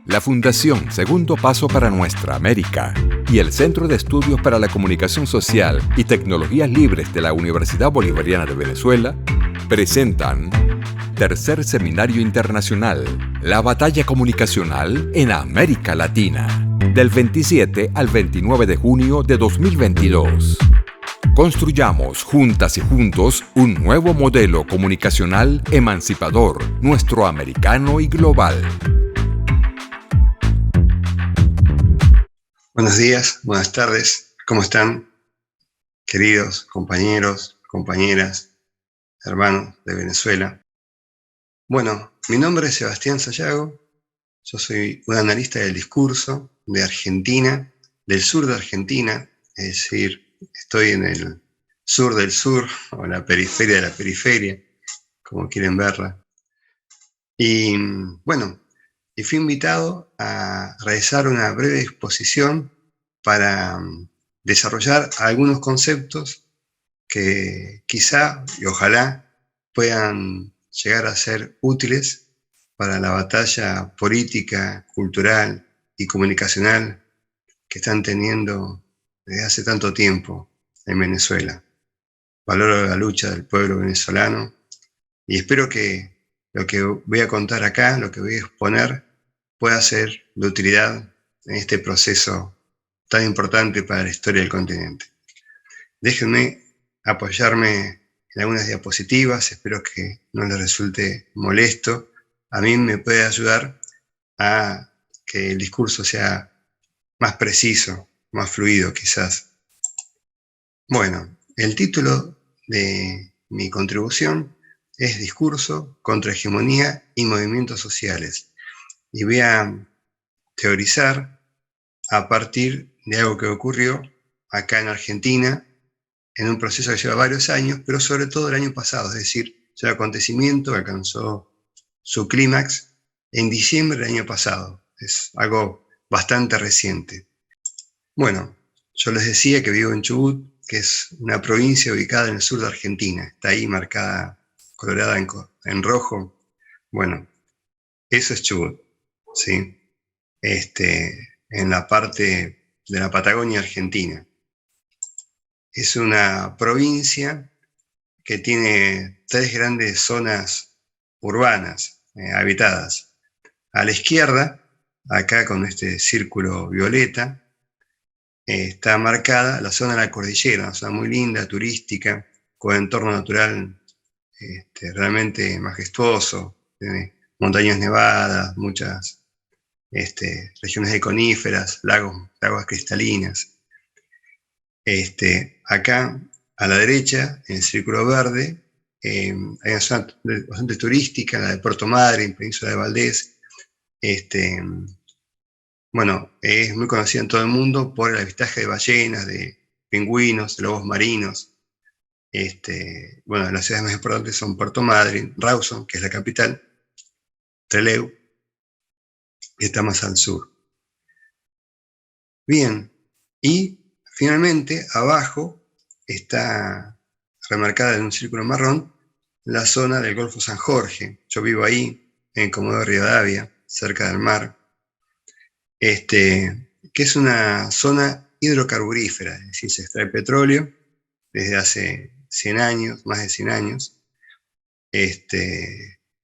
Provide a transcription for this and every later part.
La Fundación Segundo Paso para Nuestra América y el Centro de Estudios para la Comunicación Social y Tecnologías Libres de la Universidad Bolivariana de Venezuela presentan Tercer Seminario Internacional, la batalla comunicacional en América Latina, del 27 al 29 de junio de 2022. Construyamos juntas y juntos un nuevo modelo comunicacional emancipador, nuestroamericano y global. Buenos días, buenas tardes, ¿cómo están? Queridos compañeros, compañeras, hermanos de Venezuela. Bueno, mi nombre es Sebastián Sayago, yo soy un analista del discurso de Argentina, del sur de Argentina, es decir, estoy en el sur del sur, o la periferia de la periferia, como quieren verla. Y bueno, y fui invitado a realizar una breve exposición para desarrollar algunos conceptos que quizá y ojalá puedan llegar a ser útiles para la batalla política, cultural y comunicacional que están teniendo desde hace tanto tiempo en Venezuela. Valoro la lucha del pueblo venezolano y espero que lo que voy a contar acá, lo que voy a exponer, pueda ser de utilidad en este proceso tan importante para la historia del continente. Déjenme apoyarme en algunas diapositivas, espero que no les resulte molesto. A mí me puede ayudar a que el discurso sea más preciso, más fluido quizás. Bueno, el título de mi contribución es Discurso, Contrahegemonía y Movimientos Sociales. Y voy a teorizar a partir de algo que ocurrió acá en Argentina, en un proceso que lleva varios años, pero sobre todo el año pasado, es decir, es un acontecimiento que alcanzó su clímax en diciembre del año pasado. Es algo bastante reciente. Bueno, yo les decía que vivo en Chubut, que es una provincia ubicada en el sur de Argentina. Está ahí marcada, colorada en rojo. Bueno, eso es Chubut, ¿sí? En la parte de la Patagonia Argentina. Es una provincia que tiene 3 grandes zonas urbanas habitadas. A la izquierda, acá con este círculo violeta, está marcada la zona de la cordillera, una zona muy linda, turística, con entorno natural realmente majestuoso, tiene montañas nevadas, muchas regiones de coníferas, lagos cristalinas. Acá, a la derecha, en el círculo verde, hay una zona bastante turística, la de Puerto Madre, en Península de Valdés. Bueno, es muy conocida en todo el mundo por el avistaje de ballenas, de pingüinos, de lobos marinos. Bueno, las ciudades más importantes son Puerto Madryn, Rawson, que es la capital, Trelew, que está más al sur. Bien, y finalmente abajo está remarcada en un círculo marrón la zona del Golfo San Jorge. Yo vivo ahí, en Comodoro Rivadavia, cerca del mar, que es una zona hidrocarburífera, es decir, se extrae petróleo desde hace 100 años, más de 100 años,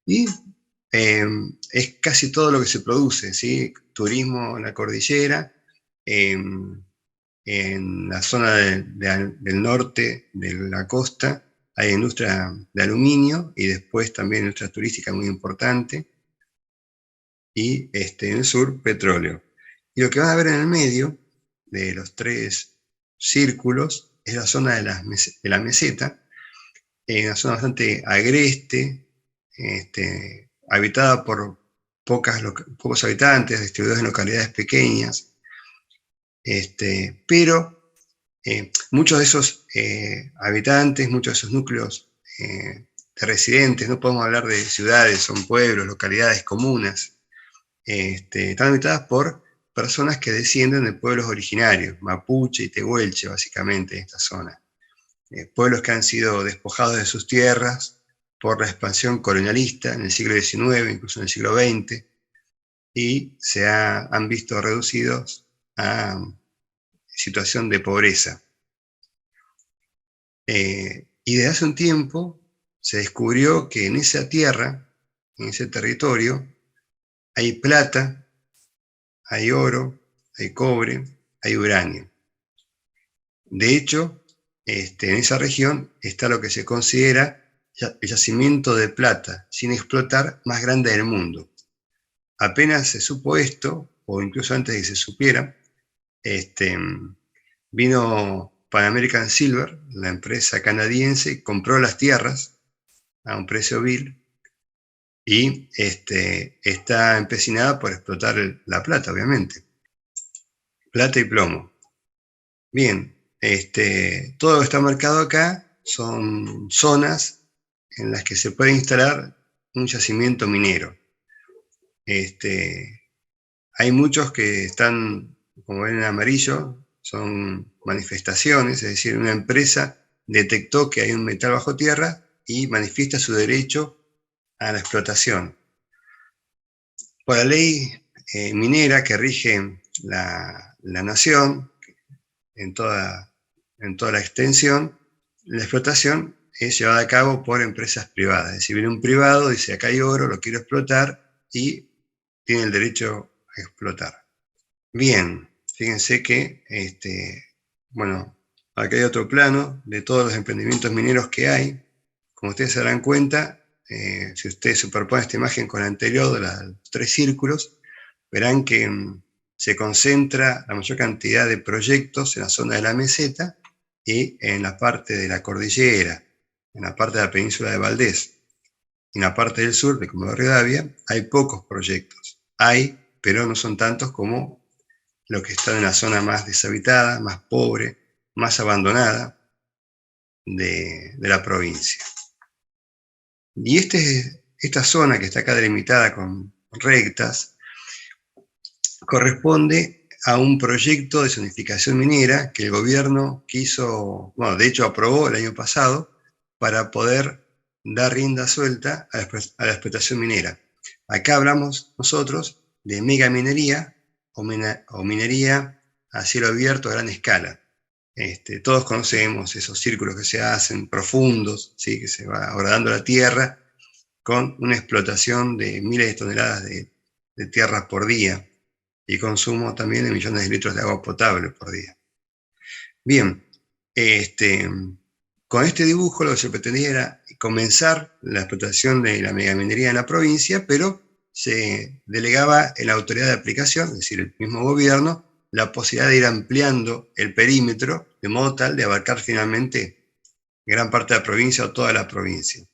y es casi todo lo que se produce, ¿sí? Turismo en la cordillera, en la zona del norte de la costa hay industria de aluminio y después también industria turística muy importante, y en el sur petróleo. Y lo que van a ver en el medio de los 3 círculos es la zona de la meseta, una zona bastante agreste, habitada por pocos habitantes, distribuidos en localidades pequeñas, pero muchos de esos habitantes, muchos de esos núcleos de residentes, no podemos hablar de ciudades, son pueblos, localidades, comunas, están habitadas por personas que descienden de pueblos originarios, mapuche y tehuelche básicamente en esta zona. Pueblos que han sido despojados de sus tierras por la expansión colonialista en el siglo XIX, incluso en el siglo XX, y han visto reducidos a situación de pobreza. Y desde hace un tiempo se descubrió que en esa tierra, en ese territorio, hay plata, hay oro, hay cobre, hay uranio. De hecho, en esa región está lo que se considera el yacimiento de plata sin explotar más grande del mundo. Apenas se supo esto, o incluso antes de que se supiera, vino Pan American Silver, la empresa canadiense, compró las tierras a un precio vil y está empecinada por explotar la plata, obviamente. Plata y plomo. Bien, todo lo que está marcado acá son zonas en las que se puede instalar un yacimiento minero. Hay muchos que están, como ven en amarillo, son manifestaciones, es decir, una empresa detectó que hay un metal bajo tierra y manifiesta su derecho a la explotación. Por la ley minera que rige la nación, en toda la extensión, la explotación es llevada a cabo por empresas privadas. Es decir, viene un privado, dice, acá hay oro, lo quiero explotar, y tiene el derecho a explotar. Bien, fíjense que, bueno, acá hay otro plano de todos los emprendimientos mineros que hay. Como ustedes se darán cuenta, si ustedes superponen esta imagen con la anterior de los 3 círculos, verán que se concentra la mayor cantidad de proyectos en la zona de la meseta y en la parte de la cordillera, en la parte de la península de Valdés. En la parte del sur, de Comodoro Rivadavia, hay pocos proyectos. Hay, pero no son tantos como los que están en la zona más deshabitada, más pobre, más abandonada de la provincia. Y esta zona que está acá delimitada con rectas, corresponde a un proyecto de zonificación minera que el gobierno quiso, bueno, de hecho aprobó el año pasado, para poder dar rienda suelta a la explotación minera. Acá hablamos nosotros de megaminería o minería a cielo abierto a gran escala. Todos conocemos esos círculos que se hacen profundos, ¿sí? Que se va horadando la tierra con una explotación de miles de toneladas de tierra por día y consumo también de millones de litros de agua potable por día. Bien, con este dibujo lo que se pretendía era comenzar la explotación de la megaminería en la provincia, pero se delegaba en la autoridad de aplicación, es decir, el mismo gobierno, la posibilidad de ir ampliando el perímetro de modo tal de abarcar finalmente gran parte de la provincia o toda la provincia.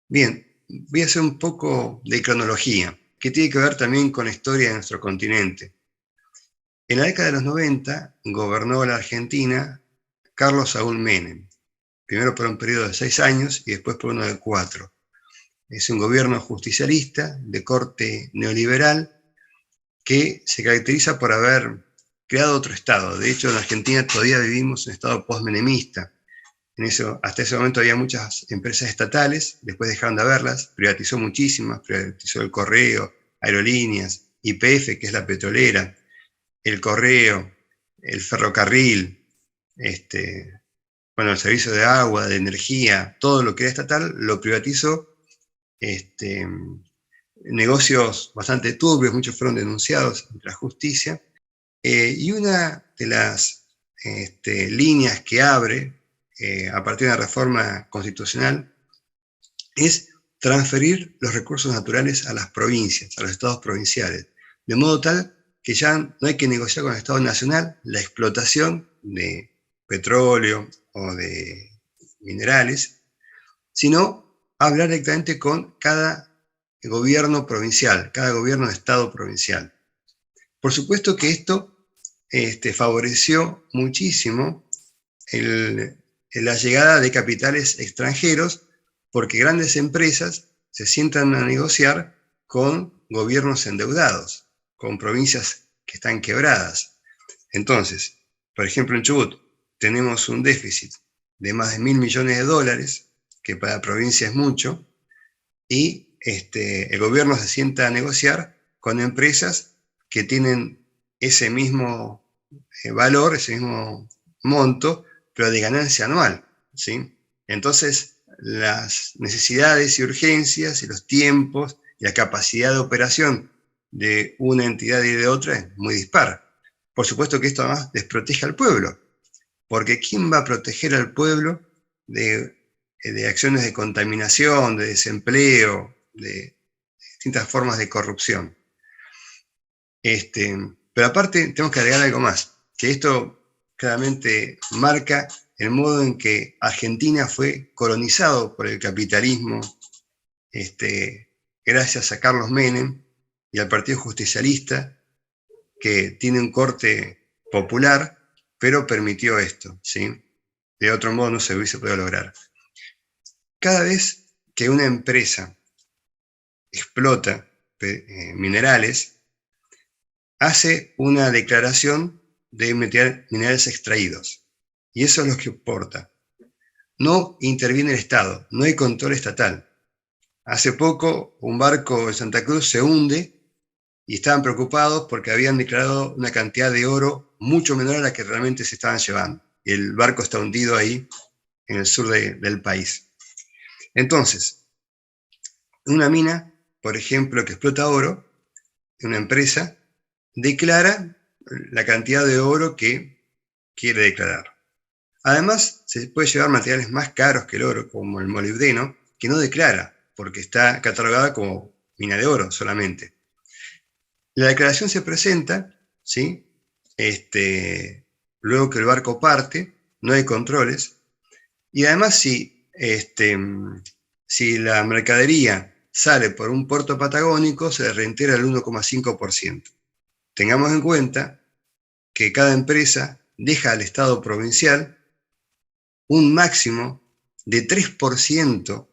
Bien, voy a hacer un poco de cronología, que tiene que ver también con la historia de nuestro continente. En la década de los 90 gobernó la Argentina Carlos Saúl Menem, primero por un periodo de 6 años y después por uno de 4. Es un gobierno justicialista de corte neoliberal que se caracteriza por haber creado otro Estado. De hecho, en Argentina todavía vivimos un Estado postmenemista. Hasta ese momento había muchas empresas estatales, después dejaron de haberlas, privatizó muchísimas, privatizó el correo, aerolíneas, YPF, que es la petrolera, el correo, el ferrocarril, el servicio de agua, de energía, todo lo que era estatal lo privatizó. Negocios bastante turbios, muchos fueron denunciados ante la justicia, y una de las líneas que abre a partir de la reforma constitucional es transferir los recursos naturales a las provincias, a los estados provinciales, de modo tal que ya no hay que negociar con el Estado Nacional la explotación de petróleo o de minerales, sino hablar directamente con cada gobierno provincial, cada gobierno de estado provincial. Por supuesto que esto favoreció muchísimo la llegada de capitales extranjeros, porque grandes empresas se sientan a negociar con gobiernos endeudados, con provincias que están quebradas. Entonces, por ejemplo, en Chubut tenemos un déficit de más de $1.000 millones, que para la provincia es mucho, y el gobierno se sienta a negociar con empresas que tienen ese mismo valor, ese mismo monto, pero de ganancia anual, ¿sí? Entonces, las necesidades y urgencias y los tiempos y la capacidad de operación de una entidad y de otra es muy dispar. Por supuesto que esto además desprotege al pueblo, porque ¿quién va a proteger al pueblo de acciones de contaminación, de desempleo, de distintas formas de corrupción? Pero aparte tenemos que agregar algo más, que esto claramente marca el modo en que Argentina fue colonizado por el capitalismo, gracias a Carlos Menem y al Partido Justicialista, que tiene un corte popular, pero permitió esto, ¿sí? De otro modo no se hubiese podido lograr. Cada vez que una empresa explota minerales, hace una declaración de minerales extraídos. Y eso es lo que importa. No interviene el Estado, no hay control estatal. Hace poco un barco de Santa Cruz se hunde y estaban preocupados porque habían declarado una cantidad de oro mucho menor a la que realmente se estaban llevando. Y el barco está hundido ahí en el sur del país. Entonces, una mina, por ejemplo, que explota oro, una empresa, declara la cantidad de oro que quiere declarar. Además, se puede llevar materiales más caros que el oro, como el molibdeno, que no declara, porque está catalogada como mina de oro solamente. La declaración se presenta, ¿sí? Luego que el barco parte, no hay controles, y además si la mercadería sale por un puerto patagónico, se le reintegra el 1,5%. Tengamos en cuenta que cada empresa deja al Estado provincial un máximo de 3%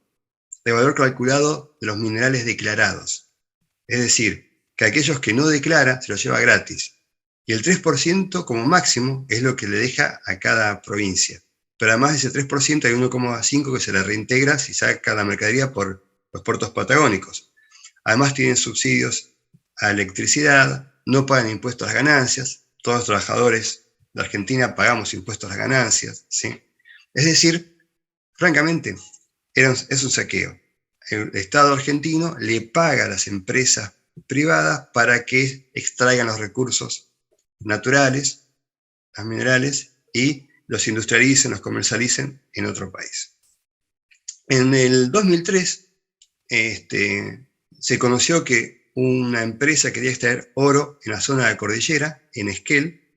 de valor calculado de los minerales declarados. Es decir, que aquellos que no declara se los lleva gratis. Y el 3% como máximo es lo que le deja a cada provincia. Pero además de ese 3% hay 1,5% que se le reintegra si saca la mercadería por los puertos patagónicos. Además tienen subsidios a electricidad, no pagan impuestos a las ganancias. Todos los trabajadores de Argentina pagamos impuestos a las ganancias, ¿sí? Es decir, francamente, es un saqueo. El Estado argentino le paga a las empresas privadas para que extraigan los recursos naturales, los minerales, y los industrialicen, los comercialicen en otro país. En el 2003 se conoció que una empresa quería extraer oro en la zona de la cordillera, en Esquel.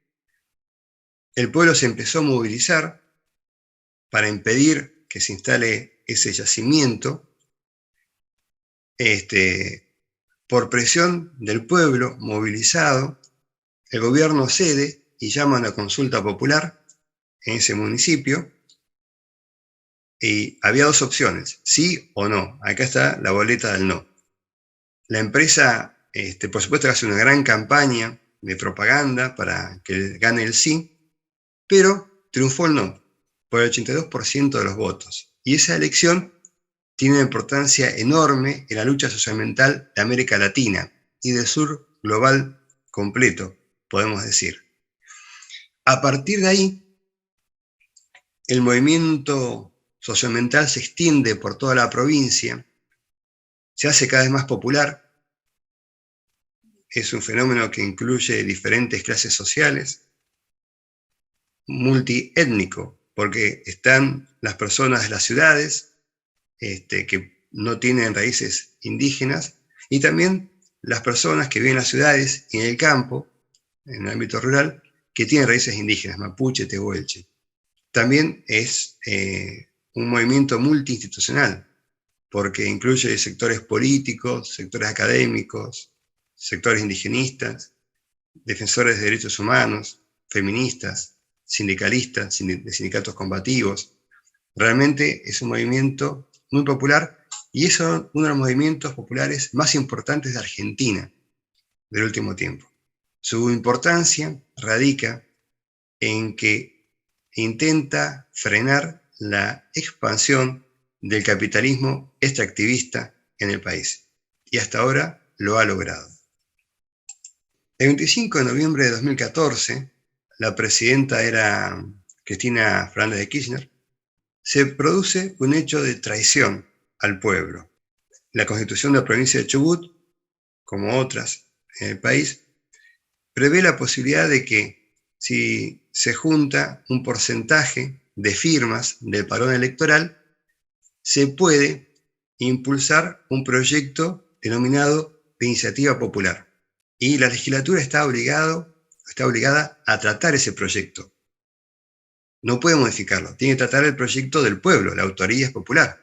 El pueblo se empezó a movilizar para impedir que se instale ese yacimiento. Por presión del pueblo movilizado, el gobierno cede y llama a una consulta popular en ese municipio, y había dos opciones, sí o no. Acá está la boleta del no. La empresa, por supuesto, hace una gran campaña de propaganda para que gane el sí, pero triunfó el no, por el 82% de los votos. Y esa elección tiene una importancia enorme en la lucha socioambiental de América Latina y del sur global completo, podemos decir. A partir de ahí, el movimiento socioambiental se extiende por toda la provincia, se hace cada vez más popular. Es un fenómeno que incluye diferentes clases sociales, multiétnico, porque están las personas de las ciudades, que no tienen raíces indígenas, y también las personas que viven en las ciudades y en el campo, en el ámbito rural, que tienen raíces indígenas, mapuche, tehuelche. También es un movimiento multiinstitucional, porque incluye sectores políticos, sectores académicos, sectores indigenistas, defensores de derechos humanos, feministas, sindicalistas, de sindicatos combativos. Realmente es un movimiento muy popular, y es uno de los movimientos populares más importantes de Argentina del último tiempo. Su importancia radica en que intenta frenar la expansión del capitalismo extractivista en el país, y hasta ahora lo ha logrado. El 25 de noviembre de 2014, la presidenta era Cristina Fernández de Kirchner, se produce un hecho de traición al pueblo. La Constitución de la provincia de Chubut, como otras en el país, prevé la posibilidad de que si se junta un porcentaje de firmas del padrón electoral, se puede impulsar un proyecto denominado de iniciativa popular. Y la legislatura está obligada a tratar ese proyecto. No puede modificarlo, tiene que tratar el proyecto del pueblo, la autoría es popular.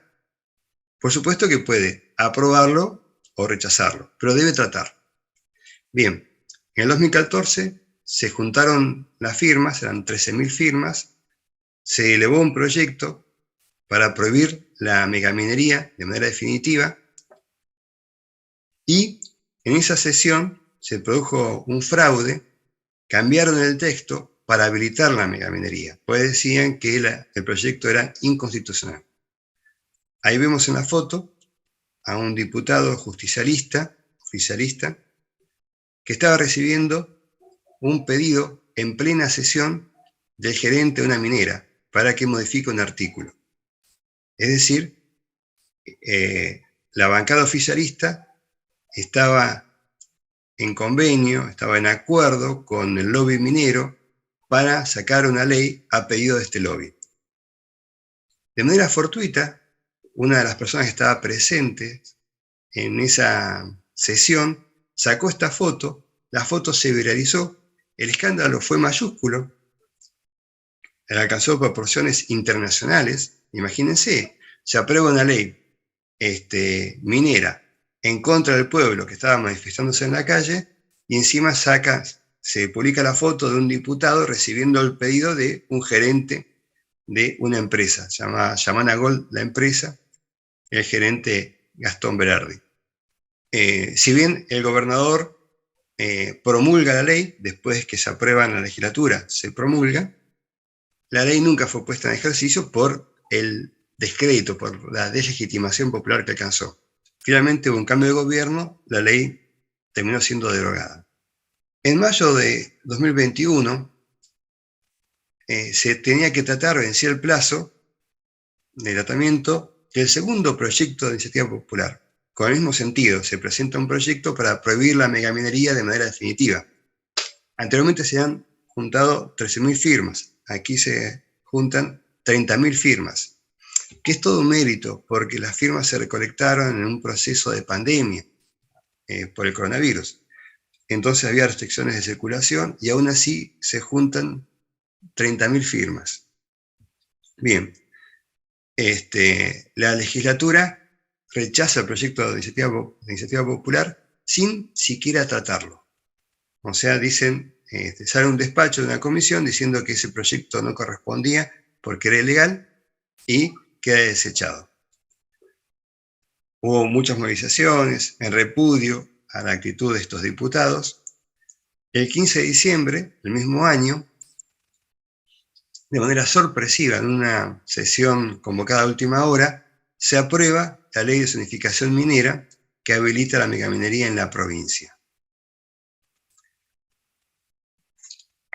Por supuesto que puede aprobarlo o rechazarlo, pero debe tratar. Bien, en el 2014 se juntaron las firmas, eran 13.000 firmas, se elevó un proyecto para prohibir la megaminería de manera definitiva y en esa sesión se produjo un fraude, cambiaron el texto para habilitar la megaminería, pues decían que el proyecto era inconstitucional. Ahí vemos en la foto a un diputado justicialista, oficialista, que estaba recibiendo un pedido en plena sesión del gerente de una minera para que modifique un artículo. Es decir, la bancada oficialista estaba en convenio, estaba en acuerdo con el lobby minero para sacar una ley a pedido de este lobby. De manera fortuita, una de las personas que estaba presente en esa sesión sacó esta foto, la foto se viralizó, el escándalo fue mayúsculo, alcanzó proporciones internacionales. Imagínense, se aprueba una ley minera en contra del pueblo que estaba manifestándose en la calle y encima se publica la foto de un diputado recibiendo el pedido de un gerente de una empresa, Yamana Gold la empresa, el gerente Gastón Berardi. Si bien el gobernador promulga la ley, después que se aprueba en la legislatura, se promulga, la ley nunca fue puesta en ejercicio por el descrédito, por la deslegitimación popular que alcanzó. Finalmente hubo un cambio de gobierno, la ley terminó siendo derogada. En mayo de 2021 se tenía que tratar, vencía el plazo de tratamiento del segundo proyecto de iniciativa popular. Con el mismo sentido, se presenta un proyecto para prohibir la megaminería de manera definitiva. Anteriormente se han juntado 13.000 firmas, aquí se juntan 30.000 firmas, que es todo un mérito porque las firmas se recolectaron en un proceso de pandemia por el coronavirus. Entonces había restricciones de circulación y aún así se juntan 30.000 firmas. Bien, la legislatura rechaza el proyecto de iniciativa popular sin siquiera tratarlo. O sea, dicen, sale un despacho de una comisión diciendo que ese proyecto no correspondía porque era ilegal y queda desechado. Hubo muchas movilizaciones en repudio a la actitud de estos diputados. El 15 de diciembre del mismo año, de manera sorpresiva, en una sesión convocada a última hora, se aprueba la ley de zonificación minera que habilita la megaminería en la provincia.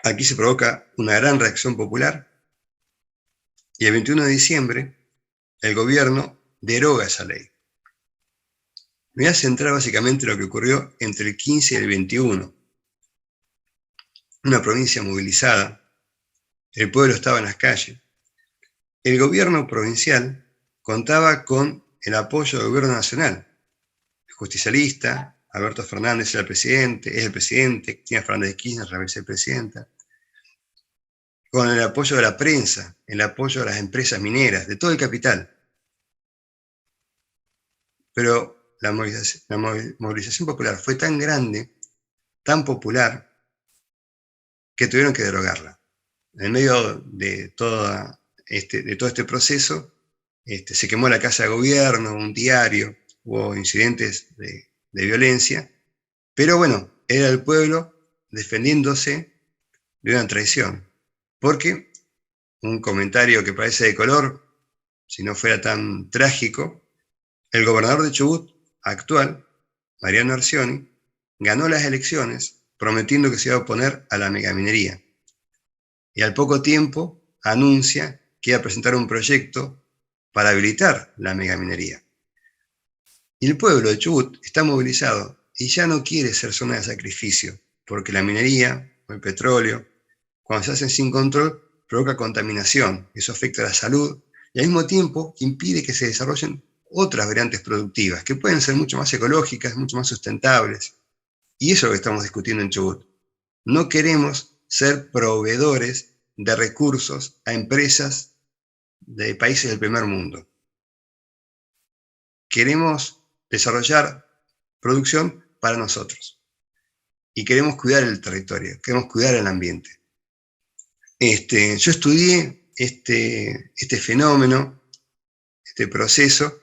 Aquí se provoca una gran reacción popular y el 21 de diciembre el gobierno deroga esa ley. Me voy a centrar básicamente en lo que ocurrió entre el 15 y el 21. Una provincia movilizada, el pueblo estaba en las calles. El gobierno provincial contaba con el apoyo del gobierno nacional. El justicialista, Alberto Fernández era el presidente, es el presidente, Cristina Fernández de Kirchner, la vicepresidenta. Con el apoyo de la prensa, el apoyo de las empresas mineras, de todo el capital. Pero la movilización popular fue tan grande, tan popular, que tuvieron que derogarla. En medio de todo este proceso, se quemó la casa de gobierno, un diario, hubo incidentes de violencia, pero bueno, era el pueblo defendiéndose de una traición. Porque un comentario que parece de color, si no fuera tan trágico, el gobernador de Chubut actual, Mariano Arcioni, ganó las elecciones prometiendo que se iba a oponer a la megaminería. Y al poco tiempo anuncia que iba a presentar un proyecto para habilitar la megaminería. Y el pueblo de Chubut está movilizado y ya no quiere ser zona de sacrificio, porque la minería o el petróleo, cuando se hacen sin control, provoca contaminación. Eso afecta a la salud y al mismo tiempo impide que se desarrollen otras variantes productivas que pueden ser mucho más ecológicas, mucho más sustentables. Y eso es lo que estamos discutiendo en Chubut. No queremos ser proveedores de recursos a empresas de países del primer mundo. Queremos desarrollar producción para nosotros. Y queremos cuidar el territorio, queremos cuidar el ambiente. Yo estudié este fenómeno, este proceso,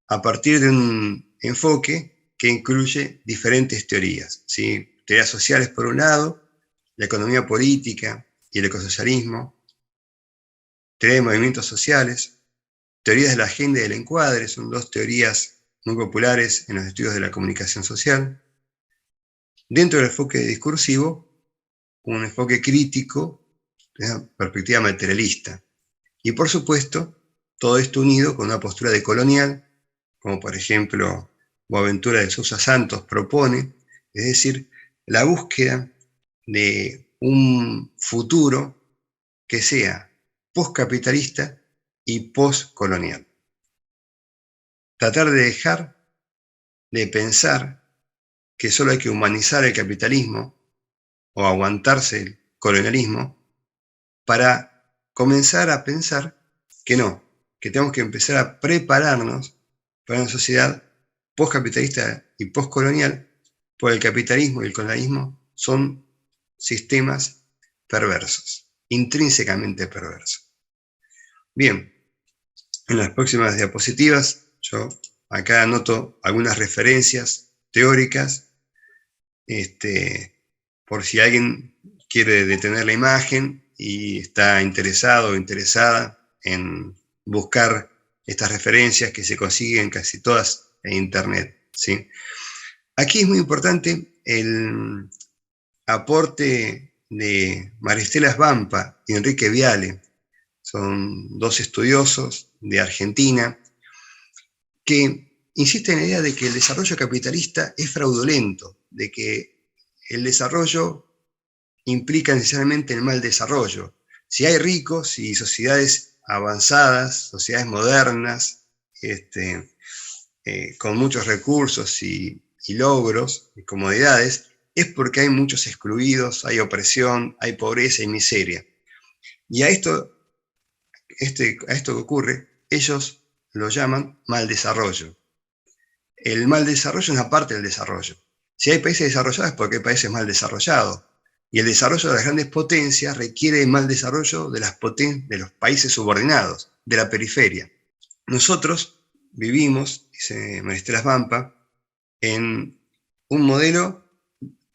a partir de un enfoque que incluye diferentes teorías, ¿sí? Teorías sociales por un lado, la economía política y el ecosocialismo, teoría de movimientos sociales, teorías de la agenda y del encuadre, son dos teorías muy populares en los estudios de la comunicación social. Dentro del enfoque discursivo, un enfoque crítico, una perspectiva materialista. Y por supuesto, todo esto unido con una postura decolonial, como por ejemplo Boaventura de Sousa Santos propone, es decir, la búsqueda de un futuro que sea postcapitalista y postcolonial. Tratar de dejar de pensar que solo hay que humanizar el capitalismo o aguantarse el colonialismo para comenzar a pensar que no, que tenemos que empezar a prepararnos para una sociedad postcapitalista y postcolonial, porque el capitalismo y el colonialismo son sistemas perversos, intrínsecamente perversos. Bien, en las próximas diapositivas yo acá anoto algunas referencias teóricas, por si alguien quiere detener la imagen y está interesado o interesada en buscar estas referencias que se consiguen casi todas en internet, ¿sí? Aquí es muy importante el aporte de Maristela Svampa y Enrique Viale. Son dos estudiosos de Argentina que insisten en la idea de que el desarrollo capitalista es fraudulento, de que el desarrollo implica necesariamente el mal desarrollo. Si hay ricos y sociedades avanzadas, sociedades modernas, con muchos recursos y logros y comodidades, es porque hay muchos excluidos, hay opresión, hay pobreza y miseria. Y a esto que ocurre, ellos lo llaman mal desarrollo. El mal desarrollo es una parte del desarrollo. Si hay países desarrollados es porque hay países mal desarrollados. Y el desarrollo de las grandes potencias requiere el mal desarrollo de los países subordinados, de la periferia. Nosotros vivimos, dice Maristela Svampa, en un modelo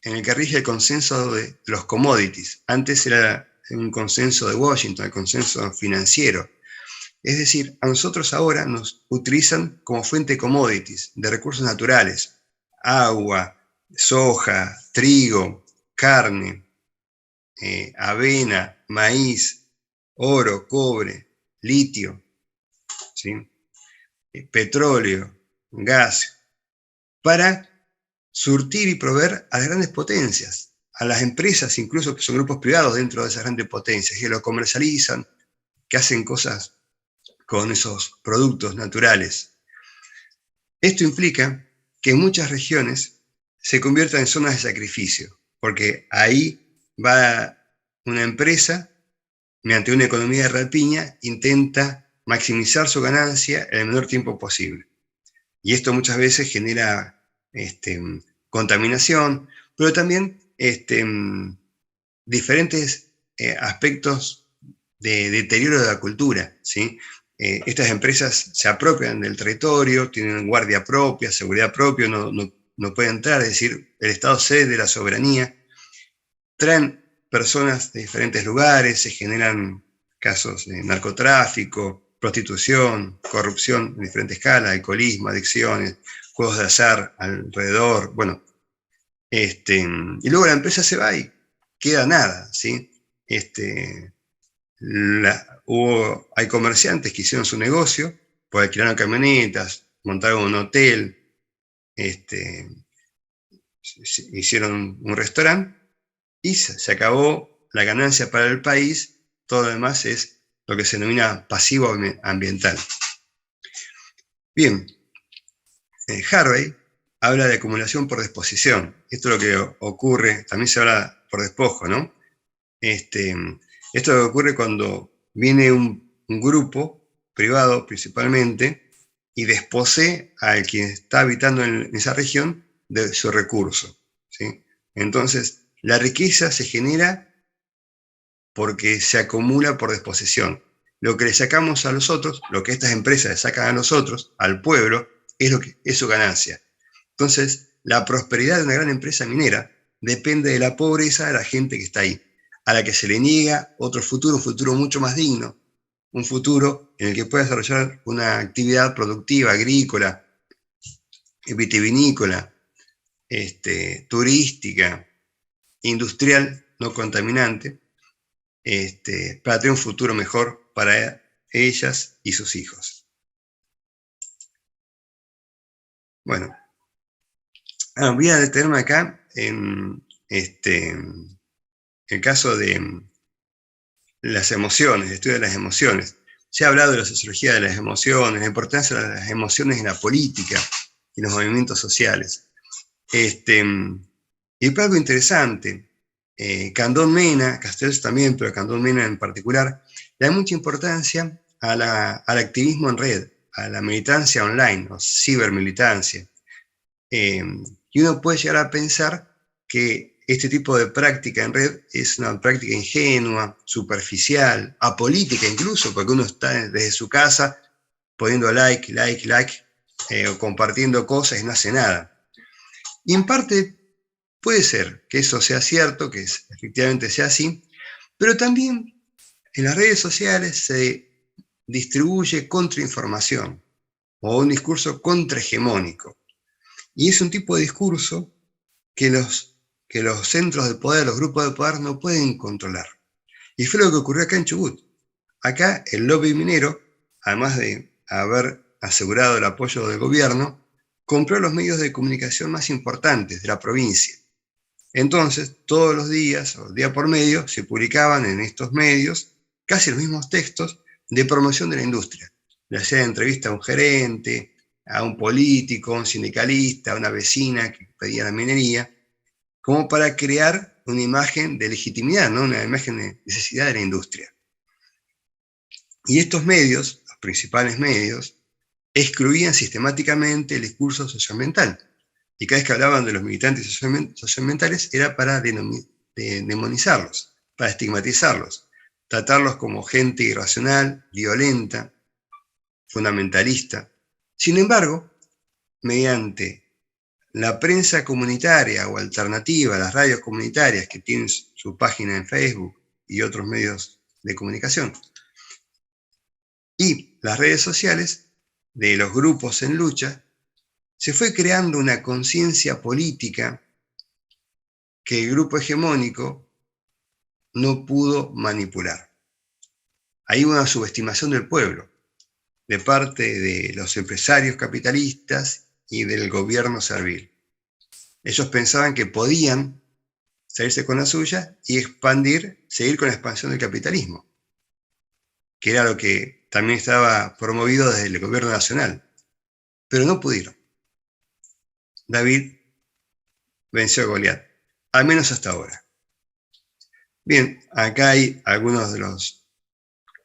en el que rige el consenso de los commodities. Antes era un consenso de Washington, el consenso financiero. Es decir, a nosotros ahora nos utilizan como fuente de commodities, de recursos naturales, agua, soja, trigo, carne, avena, maíz, oro, cobre, litio, ¿sí? Petróleo, gas, para surtir y proveer a las grandes potencias, a las empresas incluso que son grupos privados dentro de esas grandes potencias, que lo comercializan, que hacen cosas con esos productos naturales. Esto implica que en muchas regiones se conviertan en zonas de sacrificio, porque ahí va una empresa, mediante una economía de rapiña, intenta maximizar su ganancia en el menor tiempo posible. Y esto muchas veces genera contaminación, pero también diferentes aspectos de deterioro de la cultura, ¿sí? Estas empresas se apropian del territorio, tienen guardia propia, seguridad propia, no pueden entrar, es decir, el Estado cede la soberanía, traen personas de diferentes lugares, se generan casos de narcotráfico, prostitución, corrupción en diferentes escalas, alcoholismo, adicciones, juegos de azar alrededor. Bueno, Y luego la empresa se va y queda nada, ¿sí? Hay comerciantes que hicieron su negocio, pues alquilaron camionetas, montaron un hotel, hicieron un restaurante y se acabó la ganancia para el país. Todo lo demás es lo que se denomina pasivo ambiental. Bien, Harvey habla de acumulación por desposición. Esto es lo que ocurre, también se habla por despojo, ¿no? Esto es lo que ocurre cuando viene un grupo privado principalmente y desposee al quien está habitando en esa región de su recurso, ¿sí? Entonces, la riqueza se genera porque se acumula por desposesión. Lo que le sacamos a los otros, lo que estas empresas le sacan a nosotros, al pueblo, es su ganancia. Entonces, la prosperidad de una gran empresa minera depende de la pobreza de la gente que está ahí, a la que se le niega otro futuro, un futuro mucho más digno, un futuro en el que pueda desarrollar una actividad productiva, agrícola, vitivinícola, turística, industrial, no contaminante, para tener un futuro mejor para ellas y sus hijos. Bueno, voy a detenerme acá en el caso de las emociones, el estudio de las emociones. Se ha hablado de la sociología de las emociones, la importancia de las emociones en la política y los movimientos sociales. Y fue algo interesante. Candón Mena, Castells también, pero Candón Mena en particular, le da mucha importancia al activismo en red, a la militancia online, o cibermilitancia. Y uno puede llegar a pensar que este tipo de práctica en red es una práctica ingenua, superficial, apolítica incluso, porque uno está desde su casa poniendo like, o compartiendo cosas y no hace nada. Y en parte puede ser que eso sea cierto, que efectivamente sea así, pero también en las redes sociales se distribuye contrainformación o un discurso contrahegemónico. Y es un tipo de discurso que los centros de poder, los grupos de poder no pueden controlar. Y fue lo que ocurrió acá en Chubut. Acá el lobby minero, además de haber asegurado el apoyo del gobierno, compró los medios de comunicación más importantes de la provincia. Entonces, todos los días, o día por medio, se publicaban en estos medios casi los mismos textos de promoción de la industria. Le hacían entrevista a un gerente, a un político, a un sindicalista, a una vecina que pedía la minería, como para crear una imagen de legitimidad, ¿no? Una imagen de necesidad de la industria. Y estos medios, los principales medios, excluían sistemáticamente el discurso socioambiental. Y cada vez que hablaban de los militantes socioambientales era para demonizarlos, para estigmatizarlos, tratarlos como gente irracional, violenta, fundamentalista. Sin embargo, mediante la prensa comunitaria o alternativa, las radios comunitarias que tienen su página en Facebook y otros medios de comunicación, y las redes sociales de los grupos en lucha, se fue creando una conciencia política que el grupo hegemónico no pudo manipular. Hay una subestimación del pueblo, de parte de los empresarios capitalistas y del gobierno servil. Ellos pensaban que podían salirse con la suya y seguir con la expansión del capitalismo, que era lo que también estaba promovido desde el gobierno nacional, pero no pudieron. David venció a Goliat, al menos hasta ahora. Bien, acá hay algunos de los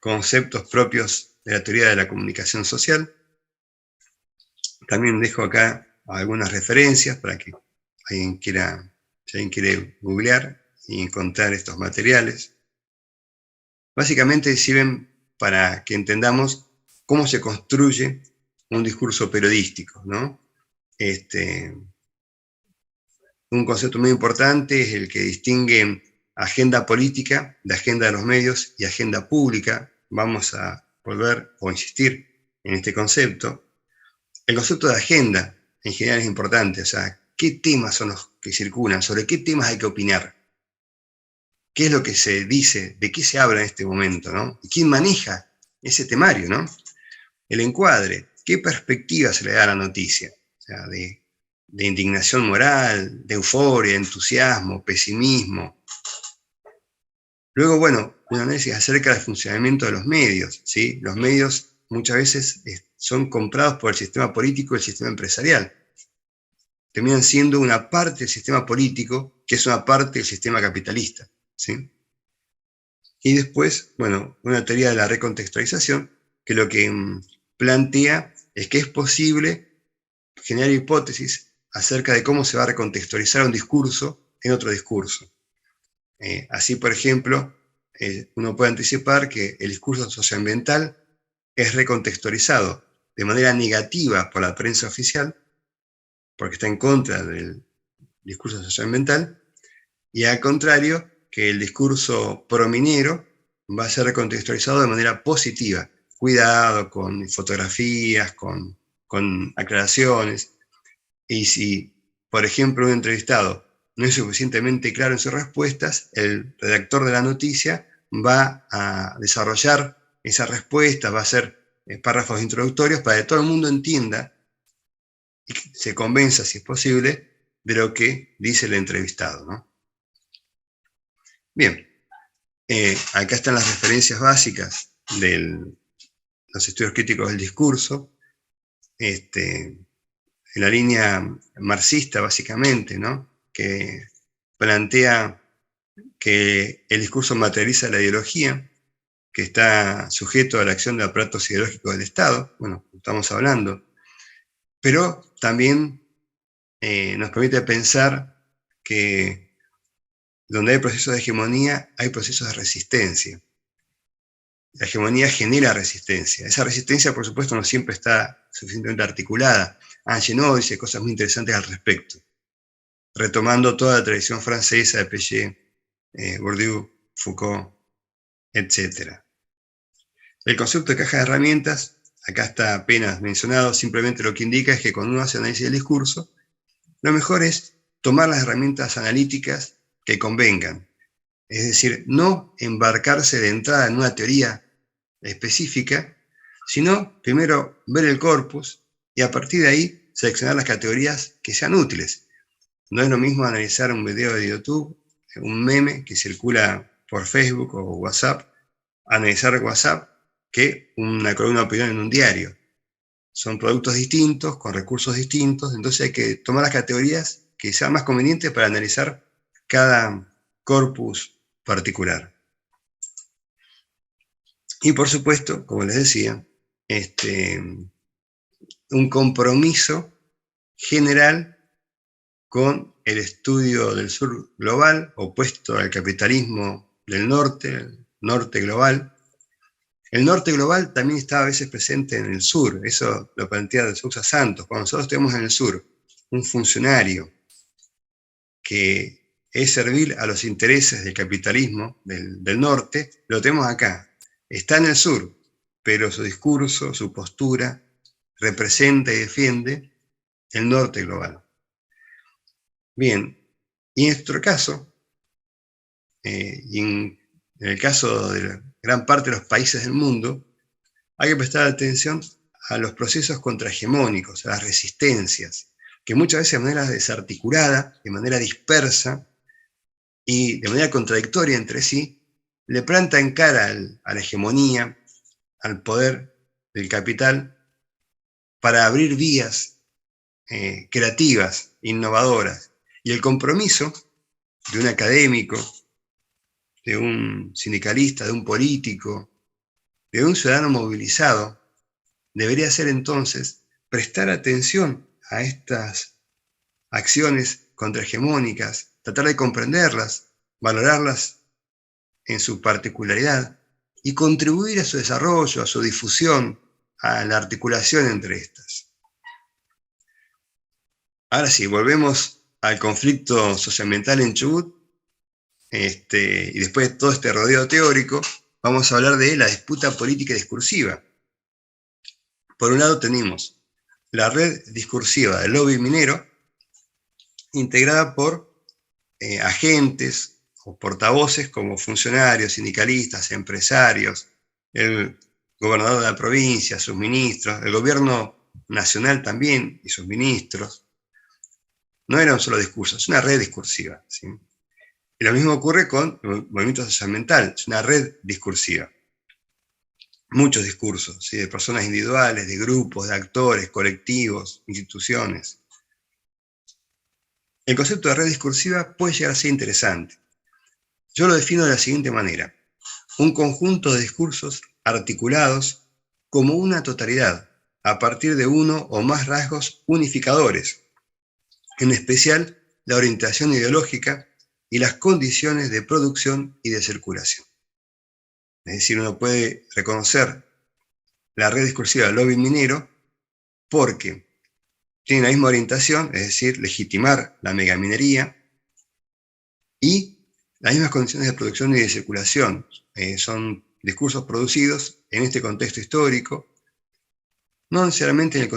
conceptos propios de la teoría de la comunicación social. También dejo acá algunas referencias para que si alguien quiere googlear y encontrar estos materiales. Básicamente sirven para que entendamos cómo se construye un discurso periodístico, ¿no? Un concepto muy importante es el que distingue agenda política de agenda de los medios y agenda pública. Vamos a volver o insistir en este concepto. El concepto de agenda en general es importante, o sea, qué temas son los que circulan, sobre qué temas hay que opinar, qué es lo que se dice, de qué se habla en este momento, ¿no? ¿Y quién maneja ese temario, ¿no? El encuadre, qué perspectiva se le da a la noticia, o sea, de indignación moral, de euforia, entusiasmo, pesimismo. Luego, bueno, un análisis acerca del funcionamiento de los medios, ¿sí? Los medios muchas veces son comprados por el sistema político y el sistema empresarial. Terminan siendo una parte del sistema político, que es una parte del sistema capitalista, ¿sí? Y después, bueno, una teoría de la recontextualización, que lo que plantea es que es posible generar hipótesis acerca de cómo se va a recontextualizar un discurso en otro discurso. Así, por ejemplo, uno puede anticipar que el discurso socioambiental es recontextualizado de manera negativa por la prensa oficial, porque está en contra del discurso socioambiental, y al contrario, que el discurso prominero va a ser recontextualizado de manera positiva, cuidado, con fotografías, con aclaraciones. Y si, por ejemplo, un entrevistado no es suficientemente claro en sus respuestas, el redactor de la noticia va a desarrollar esas respuestas, va a hacer párrafos introductorios para que todo el mundo entienda y se convenza, si es posible, de lo que dice el entrevistado, ¿no? Bien, acá están las referencias básicas de los estudios críticos del discurso, en la línea marxista, básicamente, ¿no? Que plantea que el discurso materializa la ideología, que está sujeto a la acción de aparatos ideológicos del Estado, bueno, estamos hablando, pero también nos permite pensar que donde hay procesos de hegemonía, hay procesos de resistencia. La hegemonía genera resistencia. Esa resistencia, por supuesto, no siempre está suficientemente articulada. Genot dice cosas muy interesantes al respecto, retomando toda la tradición francesa de Piaget, Bourdieu, Foucault, etc. El concepto de caja de herramientas, acá está apenas mencionado, simplemente lo que indica es que cuando uno hace análisis del discurso, lo mejor es tomar las herramientas analíticas que convengan. Es decir, no embarcarse de entrada en una teoría específica, sino primero ver el corpus y a partir de ahí seleccionar las categorías que sean útiles. No es lo mismo analizar un video de YouTube, un meme que circula por Facebook o WhatsApp, analizar WhatsApp que una columna de opinión en un diario. Son productos distintos, con recursos distintos, entonces hay que tomar las categorías que sean más convenientes para analizar cada corpus particular. Y por supuesto, como les decía, un compromiso general con el estudio del sur global, opuesto al capitalismo del norte, el norte global. El norte global también está a veces presente en el sur, eso lo plantea de Sousa Santos. Cuando nosotros tenemos en el sur un funcionario que es servil a los intereses del capitalismo del norte, lo tenemos acá. Está en el sur, pero su discurso, su postura, representa y defiende el norte global. Bien, y en nuestro caso, y en el caso de gran parte de los países del mundo, hay que prestar atención a los procesos contrahegemónicos, a las resistencias, que muchas veces de manera desarticulada, de manera dispersa y de manera contradictoria entre sí, le plantan cara a la hegemonía, al poder del capital, para abrir vías creativas, innovadoras. Y el compromiso de un académico, de un sindicalista, de un político, de un ciudadano movilizado, debería ser entonces prestar atención a estas acciones contrahegemónicas, tratar de comprenderlas, valorarlas en su particularidad y contribuir a su desarrollo, a su difusión, a la articulación entre estas. Ahora sí, volvemos al conflicto socioambiental en Chubut, y después de todo este rodeo teórico, vamos a hablar de la disputa política discursiva. Por un lado tenemos la red discursiva del lobby minero, integrada por agentes o portavoces como funcionarios, sindicalistas, empresarios, el gobernador de la provincia, sus ministros, el gobierno nacional también y sus ministros. No era un solo discurso, es una red discursiva, ¿sí? Y lo mismo ocurre con el movimiento social mental, es una red discursiva. Muchos discursos, ¿sí? De personas individuales, de grupos, de actores, colectivos, instituciones. El concepto de red discursiva puede llegar a ser interesante. Yo lo defino de la siguiente manera: un conjunto de discursos articulados como una totalidad, a partir de uno o más rasgos unificadores, en especial la orientación ideológica y las condiciones de producción y de circulación. Es decir, uno puede reconocer la red discursiva del lobby minero porque tiene la misma orientación, es decir, legitimar la megaminería, y las mismas condiciones de producción y de circulación. Son discursos producidos en este contexto histórico, no necesariamente en el